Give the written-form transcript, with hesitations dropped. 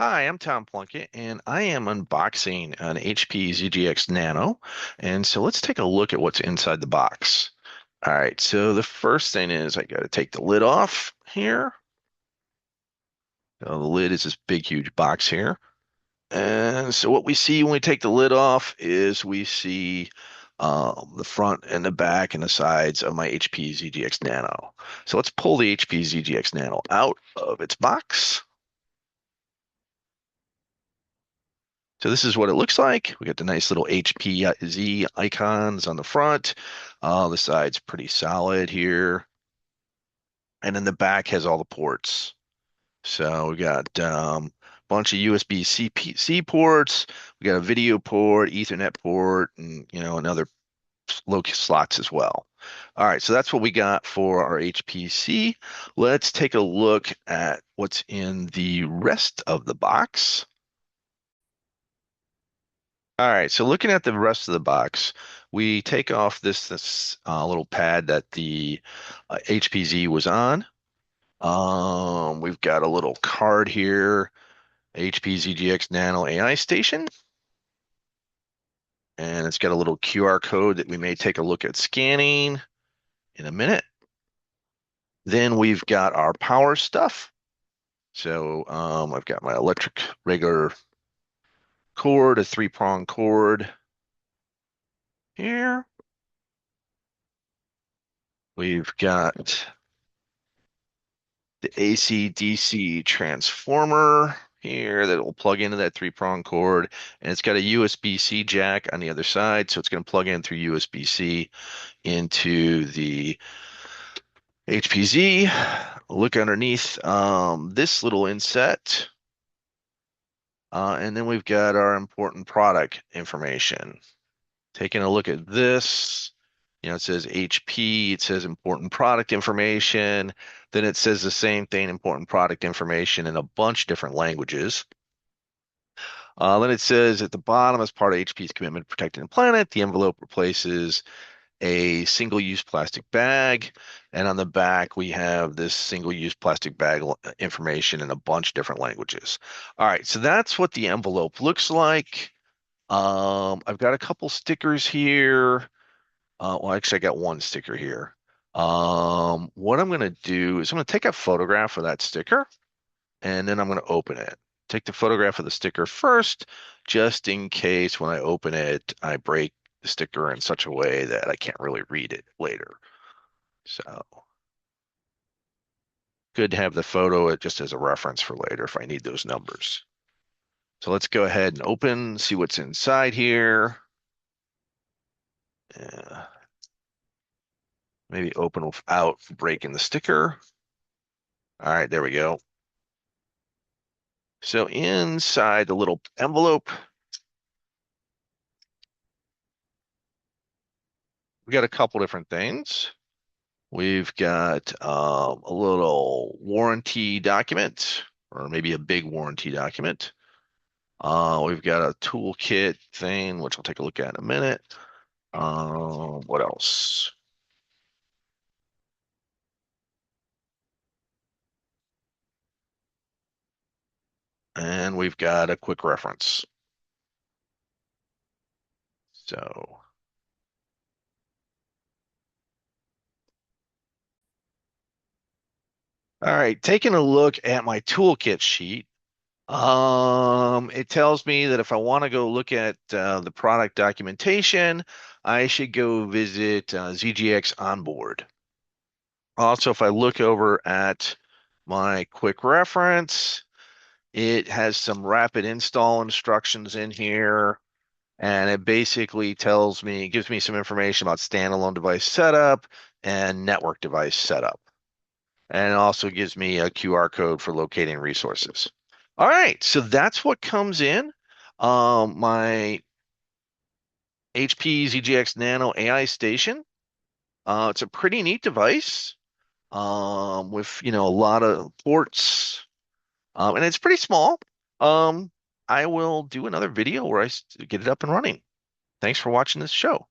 Hi, I'm Tom Plunkett, and I am unboxing an HP ZGX Nano. And so let's take a look at what's inside the box. All right, so the first thing is I got to take the lid off here. So the lid is this big, huge box here. And so what we see when we take the lid off is we see the front and the back and the sides of my HP ZGX Nano. So let's pull the HP ZGX Nano out of its box. So this is what it looks like. We got the nice little HPZ icons on the front. The side's pretty solid here. And then the back has all the ports. So we got a bunch of USB-C ports. We got a video port, Ethernet port, and other low slots as well. All right, so that's what we got for our HPC. Let's take a look at what's in the rest of the box. All right, so looking at the rest of the box, we take off this little pad that the HPZ was on. We've got a little card here, HP ZGX Nano AI Station, and it's got a little QR code that we may take a look at scanning in a minute. Then we've got our power stuff. So I've got my electric regular cord, a three-prong cord here. We've got the AC/DC transformer here that will plug into that three-prong cord, and it's got a USB-C jack on the other side, so it's going to plug in through USB-C into the HPZ. Look underneath this little inset, and then we've got our important product information. Taking a look at this, it says HP, it says important product information. Then it says the same thing, important product information in a bunch of different languages. Then it says at the bottom, as part of HP's commitment to protecting the planet, the envelope replaces a single-use plastic bag. And on the back, we have this single-use plastic bag information in a bunch of different languages. All right, so that's what the envelope looks like. I've got a couple stickers here. Well, actually, I got one sticker here. What I'm going to do is I'm going to take a photograph of that sticker, and then I'm going to open it. Take the photograph of the sticker first, just in case when I open it, I break the sticker in such a way that I can't really read it later. So good to have the photo just as a reference for later if I need those numbers. So let's go ahead and open, see what's inside here. Maybe open without breaking the sticker. All right, there we go. So inside the little envelope, we got a couple different things. We've got a little warranty document, or maybe a big warranty document. We've got a toolkit thing, which I'll take a look at in a minute. What else? And we've got a quick reference. So, all right, taking a look at my toolkit sheet. It tells me that if I want to go look at the product documentation, I should go visit ZGX Onboard. Also, if I look over at my quick reference, it has some rapid install instructions in here, and it basically gives me some information about standalone device setup and network device setup. And it also gives me a QR code for locating resources. All right, so that's what comes in. My HP ZGX Nano AI station. It's a pretty neat device with a lot of ports, and it's pretty small. I will do another video where I get it up and running. Thanks for watching this show.